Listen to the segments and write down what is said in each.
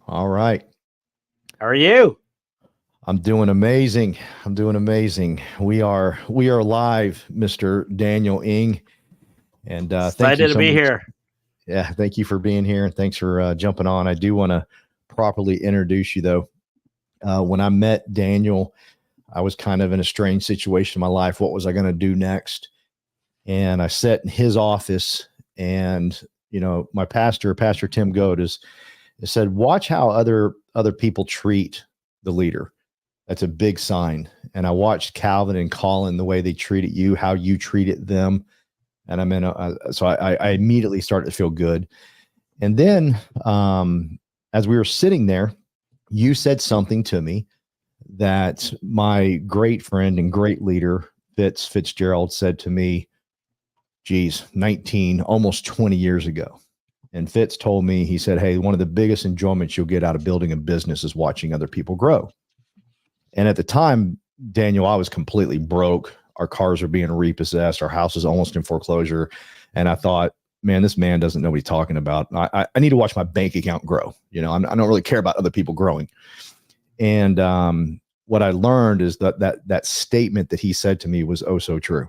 All right. How are you? I'm doing amazing. I'm doing amazing. We are live, Mr. Daniel Eng, and thank you Excited to so be much. here. Yeah, thank you for being here, and thanks for jumping on. I do want to properly introduce you, though. When I met Daniel, I was kind of in a strange situation in my life. What was I going to do next? And I sat in his office, and my pastor, Pastor Tim Goad, has said, "Watch how other people treat the leader." That's a big sign. And I watched Calvin and Colin, the way they treated you, how you treated them. And I immediately started to feel good. And then as we were sitting there, you said something to me that my great friend and great leader, Fitzgerald, said to me, geez, 19, almost 20 years ago. And Fitz told me, he said, hey, one of the biggest enjoyments you'll get out of building a business is watching other people grow. And at the time, Daniel, I was completely broke. Our cars were being repossessed. Our house was almost in foreclosure. And I thought, man, this man doesn't know what he's talking about. I need to watch my bank account grow. I don't really care about other people growing. And what I learned is that statement that he said to me was oh so true.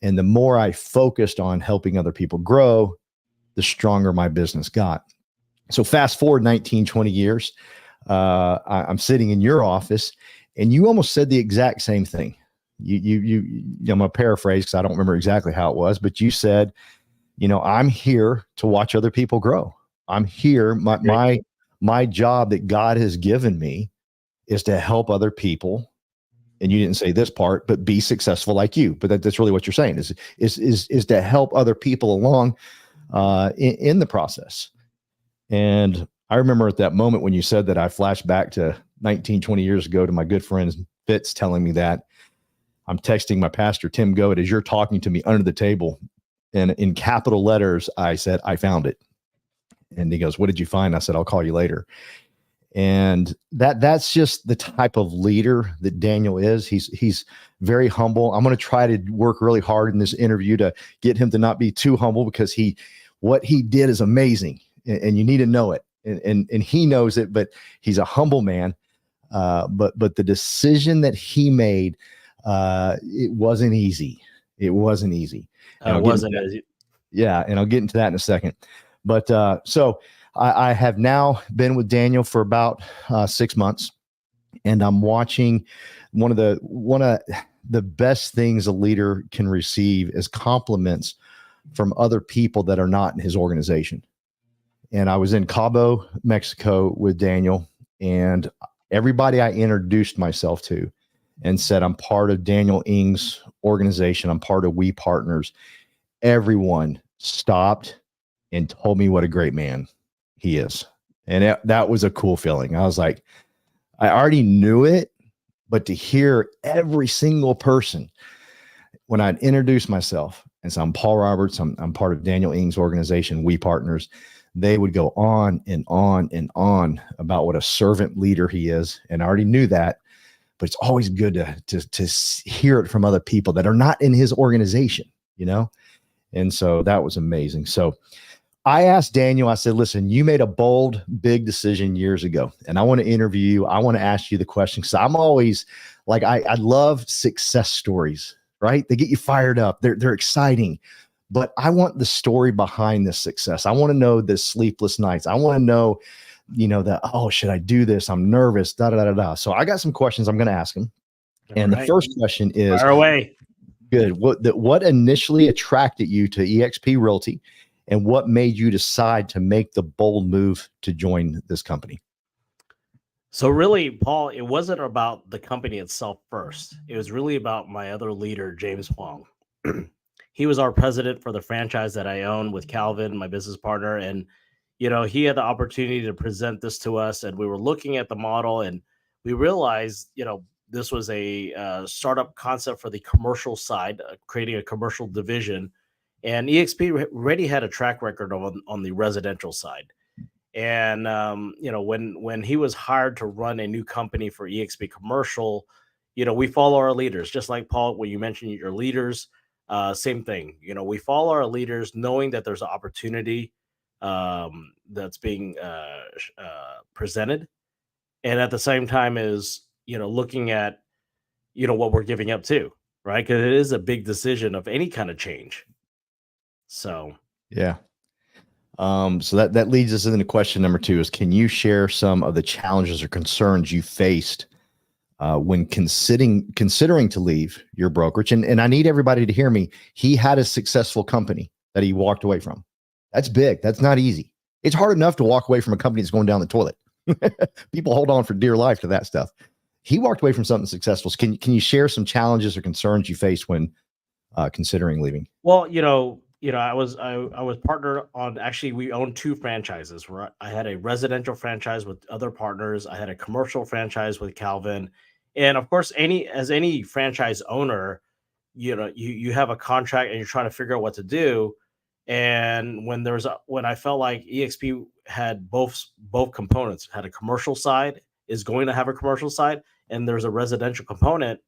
And the more I focused on helping other people grow, the stronger my business got. So fast forward 19, 20 years, I'm sitting in your office, and you almost said the exact same thing. I'm going to paraphrase because I don't remember exactly how it was, but you said, I'm here to watch other people grow. I'm here. My job that God has given me is to help other people. And you didn't say this part, but be successful like you. But that's really what you're saying is to help other people along in the process. And I remember at that moment when you said that, I flashed back to 19, 20 years ago to my good friend Fitz telling me that. I'm texting my pastor, Tim Goad, as you're talking to me under the table. And in capital letters, I said, I found it. And he goes, what did you find? I said, I'll call you later. And that's just the type of leader that Daniel is. He's very humble. I'm going to try to work really hard in this interview to get him to not be too humble, because what he did is amazing, and you need to know it. And he knows it, but he's a humble man. But the decision that he made, it wasn't easy. It wasn't easy. It wasn't easy. Yeah, and I'll get into that in a second. But so I have now been with Daniel for about 6 months, and I'm watching one of the best things a leader can receive is compliments from other people that are not in his organization. And I was in Cabo, Mexico with Daniel, and everybody I introduced myself to and said, I'm part of Daniel Eng's organization. I'm part of We Partners. Everyone stopped and told me what a great man he is. And that was a cool feeling. I was like, I already knew it, but to hear every single person when I'd introduce myself and so I'm Paul Roberts, I'm part of Daniel Eng's organization, We Partners, they would go on and on and on about what a servant leader he is. And I already knew that, but it's always good to hear it from other people that are not in his organization, And so that was amazing. So I asked Daniel, I said, listen, you made a bold, big decision years ago, and I want to interview you. I want to ask you the question, because I'm always like, I love success stories, right? They get you fired up. They're exciting, but I want the story behind this success. I want to know the sleepless nights. I want to know, oh, should I do this? I'm nervous, da, da, da, da. So I got some questions I'm going to ask him. And the first question is, fire away. Good. What initially attracted you to eXp Realty, and what made you decide to make the bold move to join this company? So really, Paul, it wasn't about the company itself first. It was really about my other leader, James Huang. He was our president for the franchise that I own with Calvin, my business partner. And, he had the opportunity to present this to us, and we were looking at the model, and we realized, this was a startup concept for the commercial side, creating a commercial division. And EXP already had a track record on the residential side. And, when he was hired to run a new company for EXP Commercial, we follow our leaders, just like Paul, when you mentioned your leaders, same thing. We follow our leaders knowing that there's an opportunity that's being presented, and at the same time is looking at what we're giving up to, right? Because it is a big decision of any kind of change. So Yeah. So that leads us into question number 2 is, can you share some of the challenges or concerns you faced when considering to leave your brokerage? And I need everybody to hear me. He had a successful company that he walked away from. That's big. That's not easy. It's hard enough to walk away from a company that's going down the toilet. People hold on for dear life to that stuff. He walked away from something successful. So can you share some challenges or concerns you faced when considering leaving? Well, I was partnered on, actually we owned 2 franchises, where I had a residential franchise with other partners. I had a commercial franchise with Calvin. And of course, any franchise owner, you have a contract and you're trying to figure out what to do. And when I felt like EXP had both components, had a commercial side, is going to have a commercial side, and there's a residential component,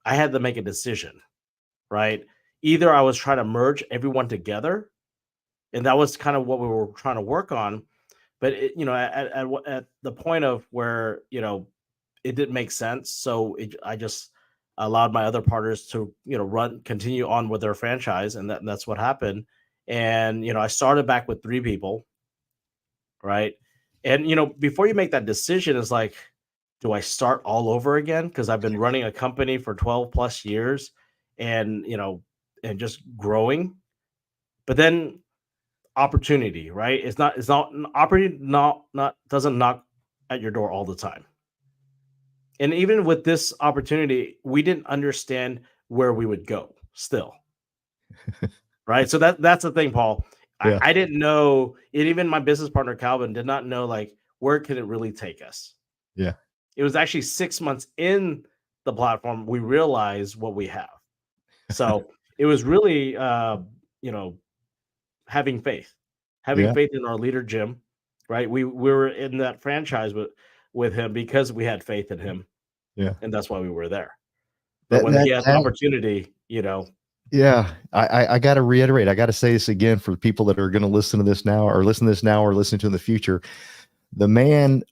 I had to make a decision, right? Either I was trying to merge everyone together, and that was kind of what we were trying to work on. But at the point of where it didn't make sense, so I just allowed my other partners to continue on with their franchise, and that's what happened. And I started back with 3 people, right? And before you make that decision, it's like, do I start all over again? Because I've been running a company for 12 plus years, and and just growing. But then opportunity, right? It's not opportunity, not doesn't knock at your door all the time. And even with this opportunity, we didn't understand where we would go still. Right. So that's the thing, Paul. Yeah. I didn't know, and even my business partner Calvin did not know, like, where could it really take us. Yeah. It was actually 6 months in the platform we realized what we have. So it was really having faith Yeah. in our leader Jim, right? We were in that franchise with him because we had faith in him, Yeah. and that's why we were there. But That when that he had an that opportunity, Yeah, I got to reiterate. I got to say this again for people that are going to listen to this now, or listen to in the future. The man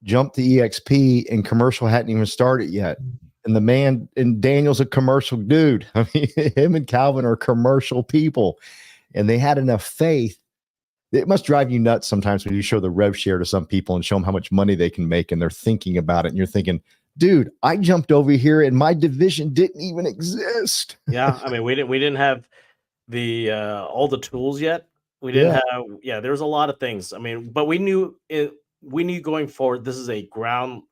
jumped to EXP and commercial hadn't even started yet. And Daniel's a commercial dude. I mean, him and Calvin are commercial people, and they had enough faith. It must drive you nuts sometimes when you show the rev share to some people and show them how much money they can make, and they're thinking about it, and you're thinking, dude, I jumped over here and my division didn't even exist. yeah. I mean, we didn't have the all the tools yet. We didn't Yeah. have, yeah, there's a lot of things. I mean, but we knew going forward, this is a ground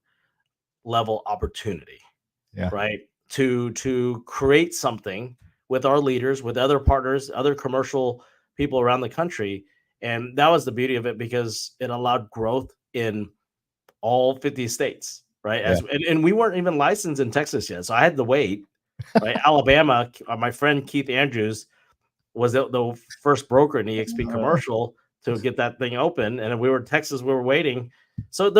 level opportunity, Yeah. right? To create something with our leaders, with other partners, other commercial people around the country. And that was the beauty of it, because it allowed growth in all 50 states, right? Yeah. And we weren't even licensed in Texas yet. So I had to wait, right? Alabama, my friend Keith Andrews was the first broker in EXP commercial to get that thing open. And we were in Texas, we were waiting. So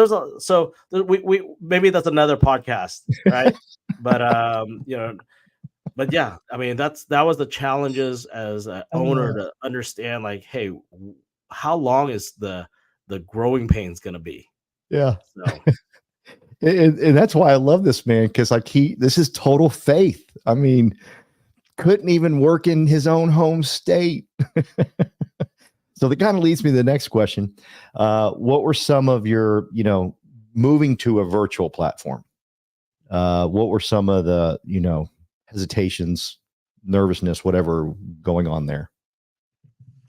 we maybe that's another podcast, right? But but yeah, I mean, that was the challenges as an owner, to understand, like, hey, how long is the growing pains going to be? Yeah. So And that's why I love this man, because this is total faith. I mean, couldn't even work in his own home state. So that kind of leads me to the next question. What were some of your, moving to a virtual platform? What were some of the, hesitations, nervousness, whatever going on there?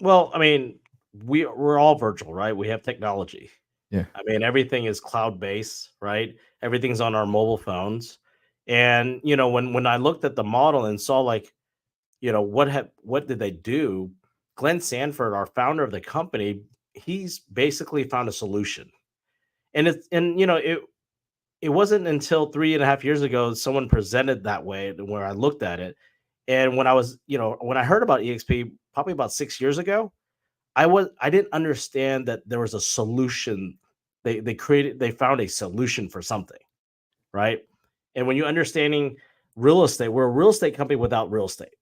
well, I mean, we're all virtual, right? We have technology. Yeah. I mean, everything is cloud based, right? Everything's on our mobile phones. And when I looked at the model and saw, like, what did they do? Glenn Sanford, our founder of the company, he's basically found a solution. And it wasn't until 3.5 years ago someone presented that way, where I looked at it. And when I heard about EXP probably about 6 years ago, I didn't understand that there was a solution. They found a solution for something, right? And when you're understanding real estate, we're a real estate company without real estate.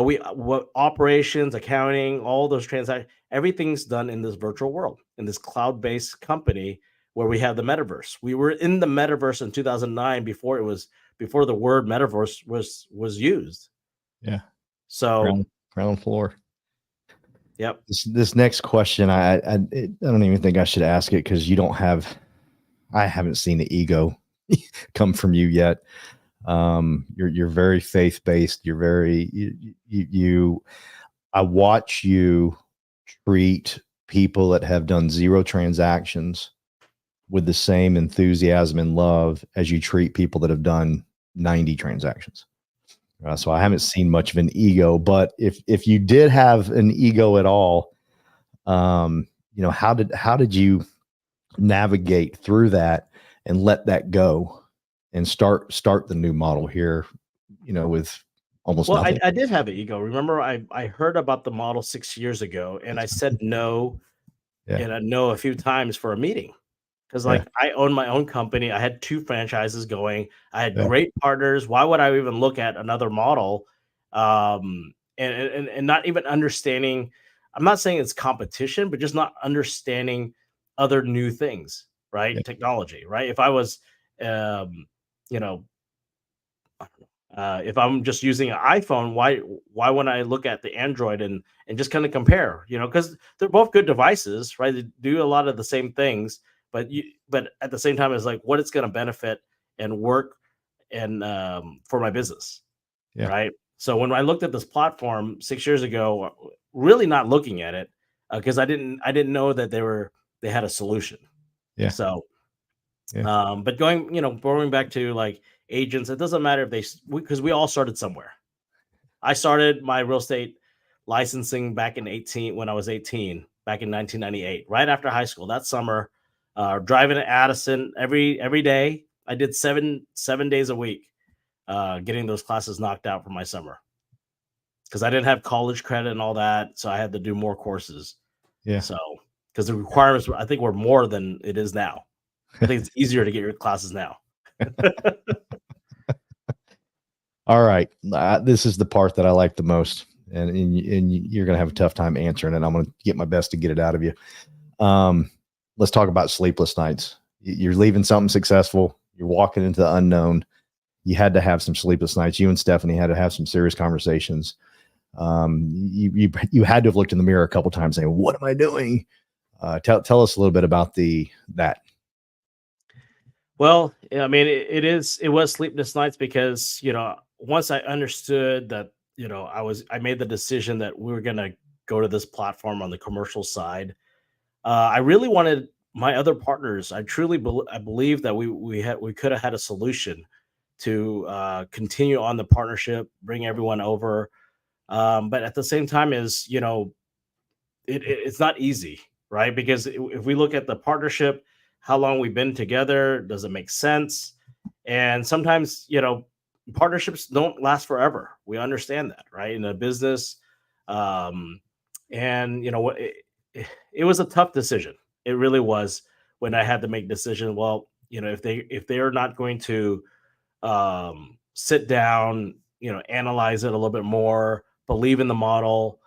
but what operations, accounting, all those transactions, everything's done in this virtual world, in this cloud-based company where we have the metaverse. We were in the metaverse in 2009 before the word metaverse was used. Yeah. So, Ground floor. yep. This next question, I don't even think I should ask it because I haven't seen the ego come from you yet. You're very faith based. You're very I watch you treat people that have done 0 transactions with the same enthusiasm and love as you treat people that have done 90 transactions. So I haven't seen much of an ego, but if you did have an ego at all, how did you navigate through that and let that go and start the new model here, with almost Well, nothing? I did have an ego. Remember, I heard about the model 6 years ago, and I said no, Yeah. and I no a few times for a meeting. Because Yeah. like I own my own company, I had 2 franchises going, I had Yeah. great partners. Why would I even look at another model? And not even understanding. I'm not saying it's competition, but just not understanding other new things, Yeah. right? Technology, right? If I was, um, you know, if I'm just using an iPhone, why wouldn't I look at the Android and just kind of compare? Because they're both good devices, right? They do a lot of the same things, but at the same time, it's like what it's going to benefit and work and for my business, Yeah. right? So when I looked at this platform 6 years ago, really not looking at it because I didn't know that they had a solution. Yeah. So Yeah. but going back to like agents, it doesn't matter if because we all started somewhere. I started my real estate licensing back in 18 when I was 18, back in 1998, right after high school. That summer, driving to Addison every day. I did seven days a week, getting those classes knocked out for my summer because I didn't have college credit and all that, so I had to do more courses. Yeah. So because the requirements I think were more than it is now. I think it's easier to get your classes now. All right. This is the part that I like the most, and you're going to have a tough time answering it. I'm going to get my best to get it out of you. Let's talk about sleepless nights. You're leaving something successful. You're walking into the unknown. You had to have some sleepless nights. You and Stephanie had to have some serious conversations. You had to have looked in the mirror a couple times saying, "What am I doing?" Tell us a little bit about that. Well, yeah, I mean, it was sleepless nights because, once I understood that, I made the decision that we were going to go to this platform on the commercial side. I really wanted my other partners. I truly I believe that we could have had a solution to continue on the partnership, bring everyone over. But at the same time it's not easy, right? Because if we look at the partnership, how long we've been together, does it make sense? And sometimes, partnerships don't last forever. We understand that, right? In a business, um, and what it was a tough decision. It really was when I had to make decision. Well, if they are not going to sit down, analyze it a little bit more, believe in the model.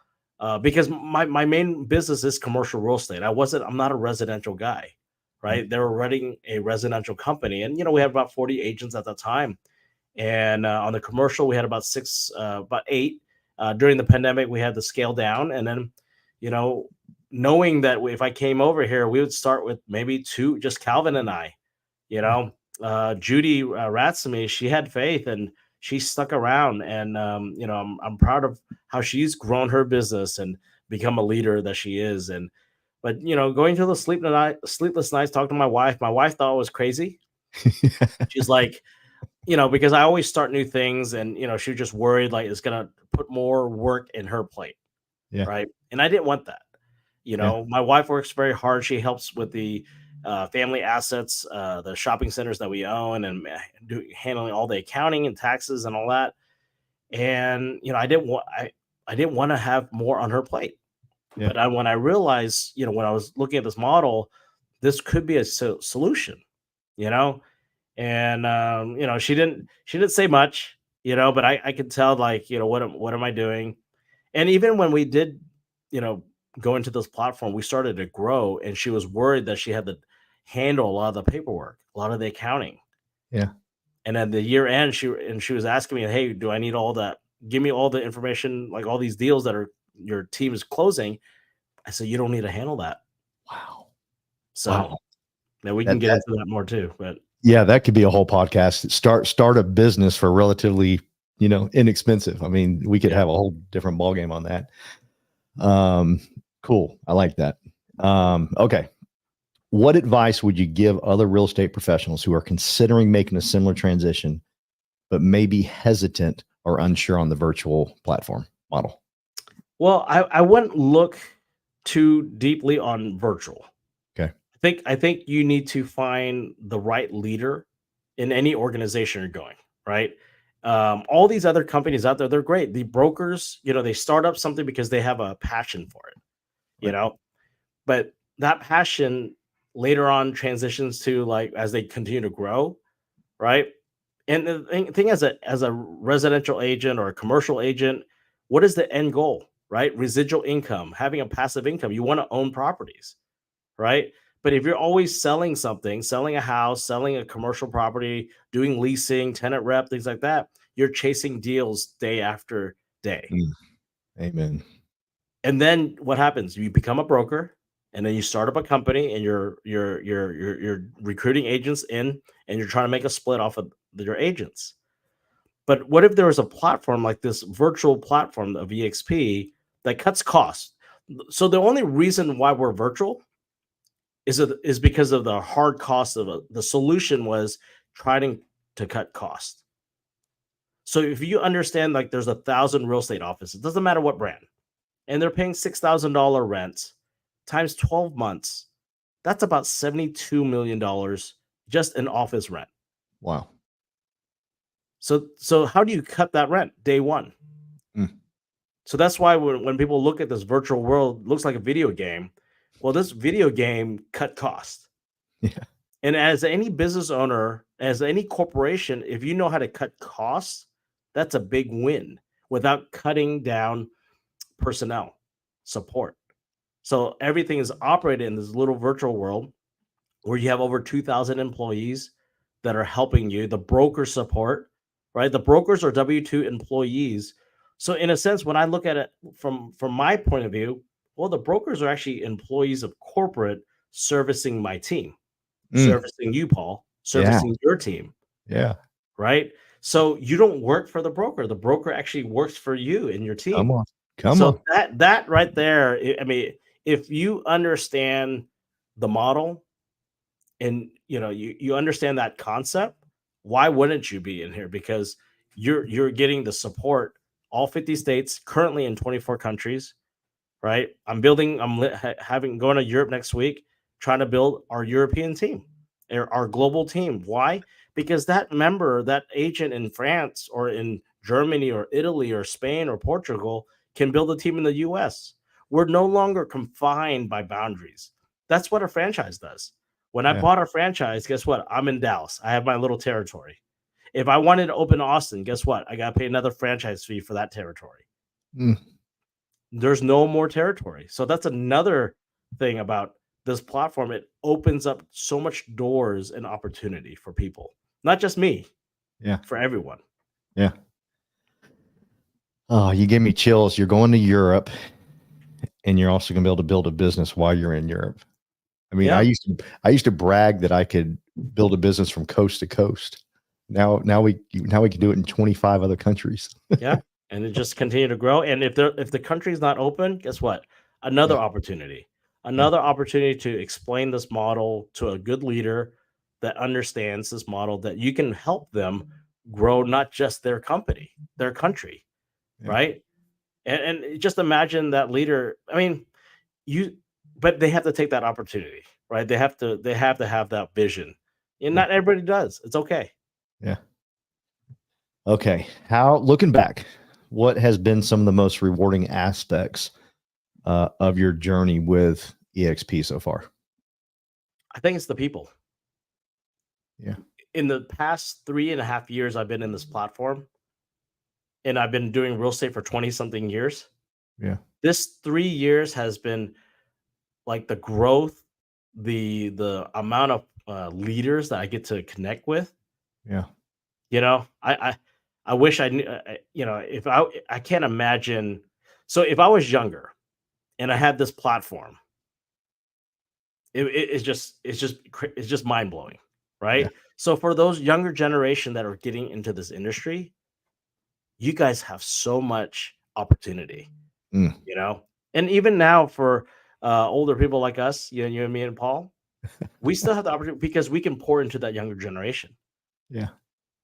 Because my main business is commercial real estate. I'm not a residential guy, right? They were running a residential company, and we had about 40 agents at the time. And on the commercial, we had about 8. During the pandemic, we had to scale down, and then, knowing that if I came over here, we would start with maybe 2, just Calvin and I, you know, Judy Ratsamy, she had faith and she stuck around. And, I'm proud of how she's grown her business and become a leader that she is. But, going to the sleepless nights, talking to my wife thought it was crazy. She's like, because I always start new things and, she just worried like it's going to put more work in her plate. Yeah. Right. And I didn't want that. Yeah. My wife works very hard. She helps with the family assets, the shopping centers that we own, and handling all the accounting and taxes and all that. And I didn't want to have more on her plate. Yeah. But when I realized, when I was looking at this model, this could be a solution. You know, and she didn't say much. but I could tell, like, what am I doing? And even when we did, go into this platform, we started to grow, and she was worried that she had to handle a lot of the paperwork, a lot of the accounting. Yeah. And at the year end, she was asking me, "Hey, do I need all that? Give me all the information, like all these deals that are your team is closing." I said, "You don't need to handle that." Wow. So Wow. now we can That, get that into that more too. But yeah, that could be a whole podcast. Start a business for relatively, inexpensive. I mean, we could yeah. have a whole different ballgame on that. Cool. I like that. Okay. What advice would you give other real estate professionals who are considering making a similar transition, but may be hesitant or unsure on the virtual platform model? Well, I wouldn't look too deeply on virtual. Okay. I think you need to find the right leader in any organization you're going, right? All these other companies out there, they're great. The brokers, they start up something because they have a passion for it, you Right. know, but that passion later on transitions to, like, as they continue to grow, right? And the thing, as a residential agent or a commercial agent, what is the end goal, right? Residual income, having a passive income. You want to own properties, right? But if you're always selling something, selling a house, selling a commercial property, doing leasing, tenant rep, things like that, you're chasing deals day after day. Mm, amen. And then what happens? You become a broker, and then you start up a company, and you're recruiting agents in, and you're trying to make a split off of your agents. But what if there was a platform like this virtual platform of EXP that cuts costs? So the only reason why we're virtual is because of the hard cost of the solution was trying to cut costs. So if you understand, like, there's 1,000 real estate offices, doesn't matter what brand, and they're paying $6,000 rent times 12 months, that's about $72 million just in office rent. Wow. So how do you cut that rent day one? Mm. So that's why when people look at this virtual world, looks like a video game. Well, this video game cut costs. Yeah. And as any business owner, as any corporation, if you know how to cut costs, that's a big win without cutting down personnel support. So everything is operated in this little virtual world where you have over 2,000 employees that are helping you. The broker support, right? The brokers are W-2 employees. So in a sense, when I look at it from my point of view, well, the brokers are actually employees of corporate servicing my team, Mm. servicing you, Paul, Yeah. servicing your team, Yeah. right? So you don't work for the broker. The broker actually works for you and your Come team. on. Come on. So that right there, I mean, if you understand the model, and you understand that concept, why wouldn't you be in here? Because you're getting the support, all 50 states, currently in 24 countries, right? Having going to Europe next week, trying to build our European team, our global team. Why? Because that member, that agent in France or in Germany or Italy or Spain or Portugal can build a team in the US. We're no longer confined by boundaries. That's what a franchise does. When I Yeah. bought a franchise, guess what? I'm in Dallas. I have my little territory. If I wanted to open Austin, guess what? I got to pay another franchise fee for that territory. Mm. There's no more territory. So that's another thing about this platform. It opens up so much doors and opportunity for people, not just me, Yeah. for everyone. Yeah. Oh, you gave me chills. You're going to Europe, and you're also going to be able to build a business while you're in Europe. I mean, Yeah. I used to brag that I could build a business from coast to coast. Now we can do it in 25 other countries. Yeah. And it just continue to grow. And if the country's not open, guess what? Another Yeah. opportunity. Yeah. Another opportunity to explain this model to a good leader that understands this model, that you can help them grow not just their company, their country, Yeah. right? And just imagine that leader. I mean, you but they have to take that opportunity, right? They have to have that vision. And Yeah. not everybody does. It's okay. Yeah. Okay. Looking back, what has been some of the most rewarding aspects of your journey with EXP so far? I think it's the people. Yeah. In the past 3.5 years I've been in this platform, and I've been doing real estate for 20 something years. Yeah. This 3 years has been like the growth, the amount of leaders that I get to connect with. Yeah. You know, I wish I knew. You know, if I can't imagine. So if I was younger and I had this platform, it's just mind blowing, Yeah. right? So for those younger generation that are getting into this industry, you guys have so much opportunity, Mm. you know, and even now for older people like us, you and me and Paul, we still have the opportunity because we can pour into that younger generation. Yeah.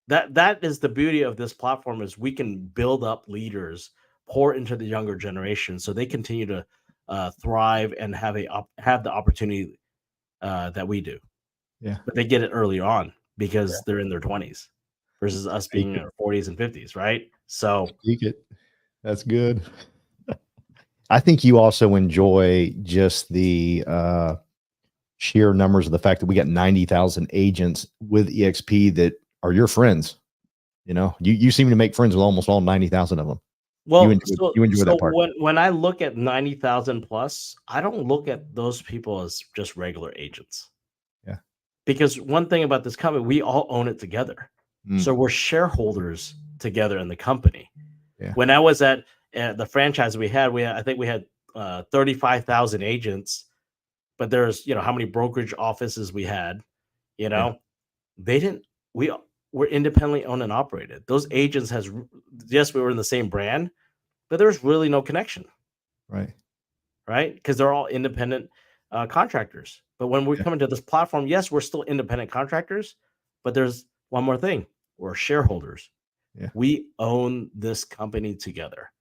That is the beauty of this platform is we can build up leaders, pour into the younger generation, so they continue to thrive and have the opportunity that we do. Yeah. But they get it early on Yeah. because they're in their 20s versus us Speak being in it. our 40s and 50s, right? So, Speak it. That's good. I think you also enjoy just the sheer numbers of the fact that we got 90,000 agents with EXP that are your friends. You know, you seem to make friends with almost all 90,000 of them. well, You enjoy so that part. when I look at 90,000 plus, I don't look at those people as just regular agents. Yeah. Because one thing about this company, we all own it together. Mm. So we're shareholders together in the company. Yeah. When I was at the franchise I think we had 35,000 agents, but there's, how many brokerage offices we had, you Yeah. know, they didn't, we were independently owned and operated. Those agents yes, we were in the same brand, but there's really no connection, Right. right? Because they're all independent contractors. But when we Yeah. come into this platform, yes, we're still independent contractors, but there's one more thing: we're shareholders. Yeah. We own this company together,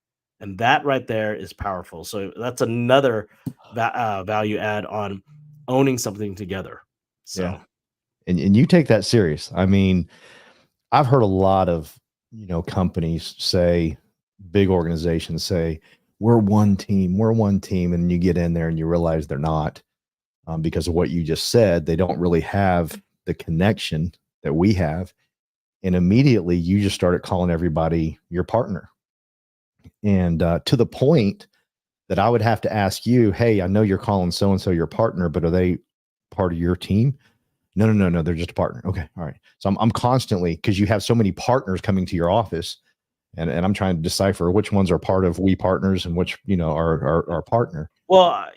and that right there is powerful. So that's another value add on owning something together. So Yeah. And you take that serious. I mean, I've heard a lot of, companies say, big organizations say, we're one team. And you get in there and you realize they're not, because of what you just said. They don't really have the connection that we have. And immediately you just started calling everybody your partner. And to the point that I would have to ask you, hey, I know you're calling so-and-so your partner, but are they part of your team? No. They're just a partner. Okay. All right. So I'm constantly, because you have so many partners coming to your office, and I'm trying to decipher which ones are part of we partners and which, are our partner. well,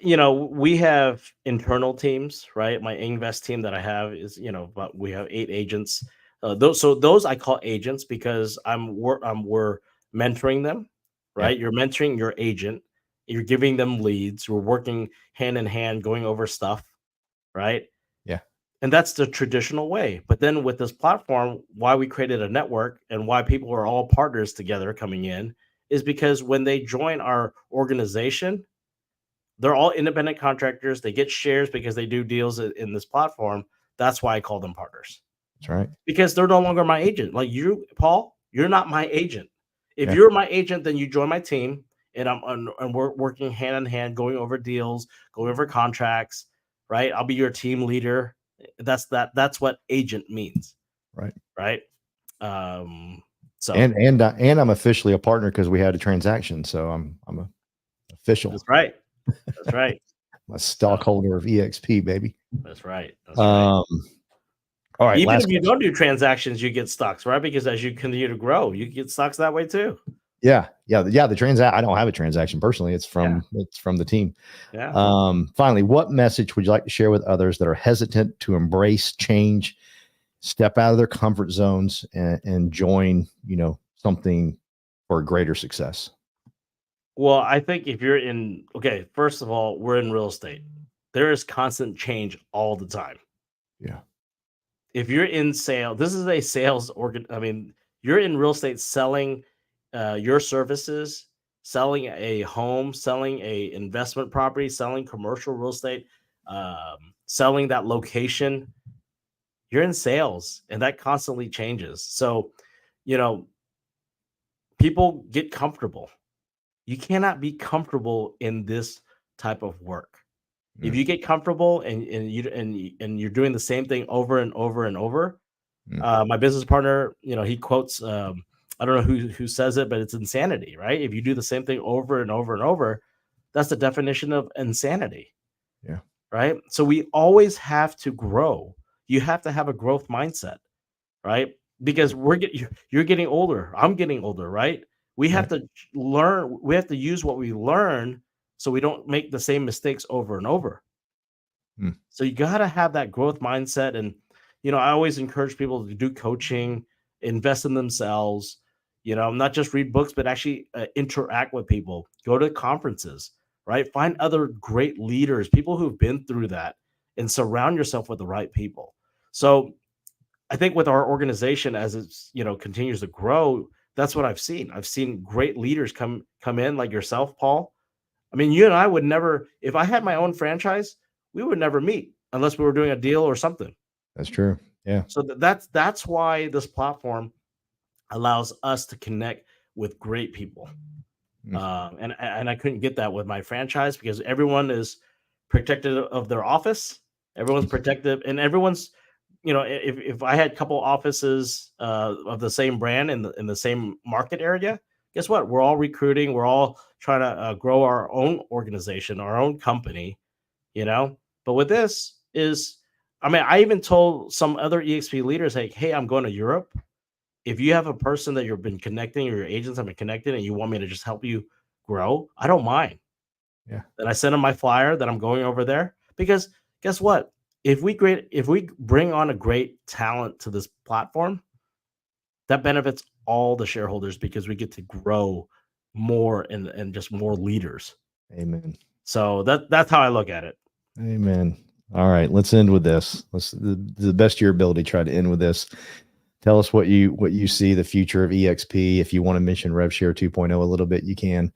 we have internal teams, right? My Invest team that I have is, but we have 8 agents. Those I call agents because we're mentoring them, Yeah. right? You're mentoring your agent, you're giving them leads, we're working hand in hand, going over stuff, right? Yeah. And that's the traditional way. But then with this platform, why we created a network and why people are all partners together coming in is because when they join our organization, they're all independent contractors. They get shares because they do deals in this platform. That's why I call them partners, That's right. because they're no longer my agent. Like you, Paul, you're not my agent. If Yeah. you're my agent, then you join my team, and we're working hand in hand, going over deals, going over contracts. Right? I'll be your team leader. That's what agent means. Right. Right? Um, so And I'm officially a partner because we had a transaction. So I'm a official. that's right. That's right. I'm a stockholder of EXP, baby. That's right. That's right. All right. Even Last if you question. don't do transactions, you get stocks, right? Because as you continue to grow, you get stocks that way too. Yeah. The transaction. I don't have a transaction personally. It's from the team. Yeah. Finally, what message would you like to share with others that are hesitant to embrace change, step out of their comfort zones, and join, something for greater success? Well, I think if you're first of all, we're in real estate. There is constant change all the time. Yeah. If you're in sale, this is a sales organ. I mean, you're in real estate selling your services, selling a home, selling a investment property, selling commercial real estate, selling that location. You're in sales, and that constantly changes. So, you know, people get comfortable. You cannot be comfortable in this type of work. If Mm, you get comfortable and you're doing the same thing over and over and over, mm, my business partner, he quotes I don't know who says it, but it's insanity, right? If you do the same thing over and over and over, that's the definition of insanity. Yeah. Right. So we always have to grow. You have to have a growth mindset, right? Because you're getting older. I'm getting older, right? We have Right. to learn. We have to use what we learn so we don't make the same mistakes over and over. Hmm. So you got to have that growth mindset. And, I always encourage people to do coaching, invest in themselves, not just read books, but actually interact with people, go to conferences, right? Find other great leaders, people who've been through that, and surround yourself with the right people. So I think with our organization, as it's, continues to grow, that's what I've seen. I've seen great leaders come in like yourself, Paul. I mean, you and I would never, if I had my own franchise, we would never meet unless we were doing a deal or something. That's true. Yeah. So that's why this platform allows us to connect with great people. Mm. And I couldn't get that with my franchise because everyone is protected of their office. Everyone's protected, and everyone's, if I had a couple offices of the same brand in the same market area, guess what? We're all recruiting. We're all trying to grow our own organization, our own company, But with this I even told some other EXP leaders, like, hey, I'm going to Europe. If you have a person that you've been connecting or your agents have been connected and you want me to just help you grow, I don't mind. Yeah. And I send them my flyer that I'm going over there because guess what? If we bring on a great talent to this platform, that benefits all the shareholders because we get to grow more and just more leaders. Amen. So that's how I look at it. Amen. All right, let's end with this. Let's the best of your ability. Try to end with this. Tell us what you see the future of EXP. If you want to mention RevShare 2.0 a little bit, you can.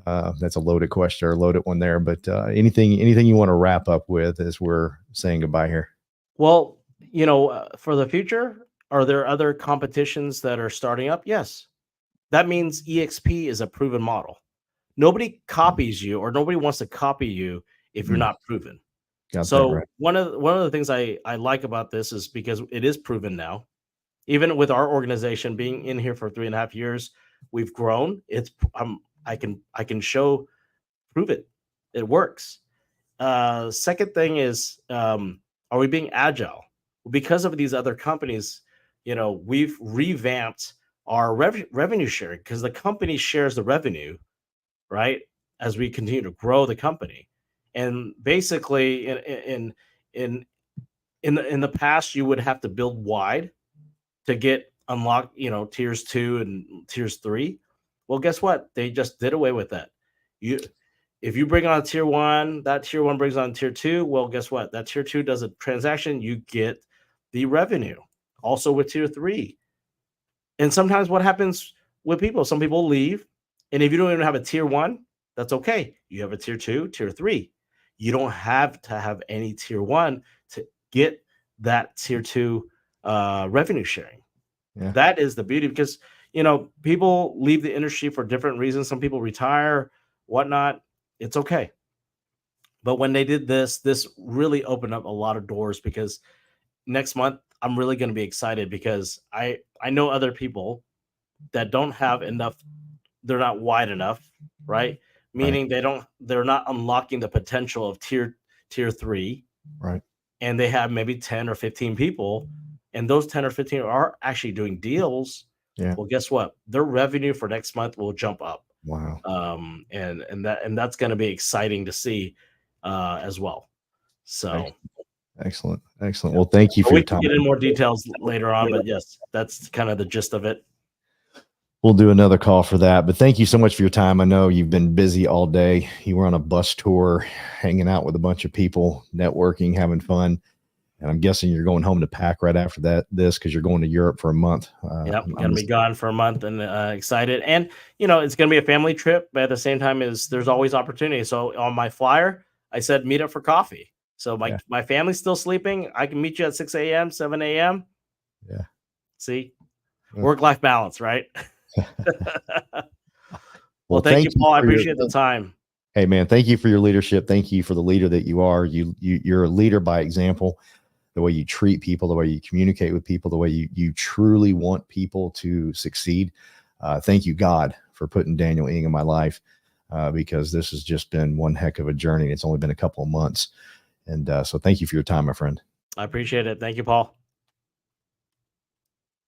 That's a loaded question or a loaded one there. But anything you want to wrap up with as we're saying goodbye here? Well, for the future, are there other competitions that are starting up? Yes. That means EXP is a proven model. Nobody copies you or nobody wants to copy you if you're not proven. Got that So right. one of the things I like about this is because it is proven now. Even with our organization being in here for 3.5 years, we've grown. I can prove it. It works. Second thing is, are we being agile? Because of these other companies, we've revamped our revenue sharing because the company shares the revenue, right? As we continue to grow the company, and basically, in the past, you would have to build wide to get unlocked, tiers 2 and tiers 3. Well, guess what? They just did away with that. If you bring on tier 1, that tier 1 brings on tier 2. Well, guess what? That tier 2 does a transaction, you get the revenue. Also with tier 3. And sometimes what happens with people, some people leave, and if you don't even have a tier 1, that's okay. You have a tier 2, tier 3. You don't have to have any tier 1 to get that tier 2 revenue sharing. Yeah. That is the beauty because, people leave the industry for different reasons. Some people retire, whatnot. It's okay. But when they did this really opened up a lot of doors because next month I'm really going to be excited because I know other people that don't have enough. They're not wide enough, right? Meaning they're not unlocking the potential of tier 3. Right. And they have maybe 10 or 15 people, and those 10 or 15 are actually doing deals. Yeah. Well, guess what? Their revenue for next month will jump up. Wow. And that's going to be exciting to see as well. So excellent. Well, thank you for we your can time. get in more details later on, but yes, that's kind of the gist of it. We'll do another call for that, but thank you so much for your time. I know you've been busy all day. You were on a bus tour, hanging out with a bunch of people, networking, having fun. And I'm guessing you're going home to pack right after this because you're going to Europe for a month. Yep, going to be gone for a month and excited. And, it's going to be a family trip, but at the same time there's always opportunity. So on my flyer, I said, meet up for coffee. So my family's still sleeping. I can meet you at 6 a.m., 7 a.m. Yeah. See, work-life balance, right? Well, thank you, Paul. I appreciate the time. Hey, man, thank you for your leadership. Thank you for the leader that you are. You're a leader by example. The way you treat people, the way you communicate with people, the way you truly want people to succeed. thank you, God, for putting Daniel Eng in my life, because this has just been one heck of a journey. It's only been a couple of months. And so thank you for your time, my friend. I appreciate it. Thank you, Paul.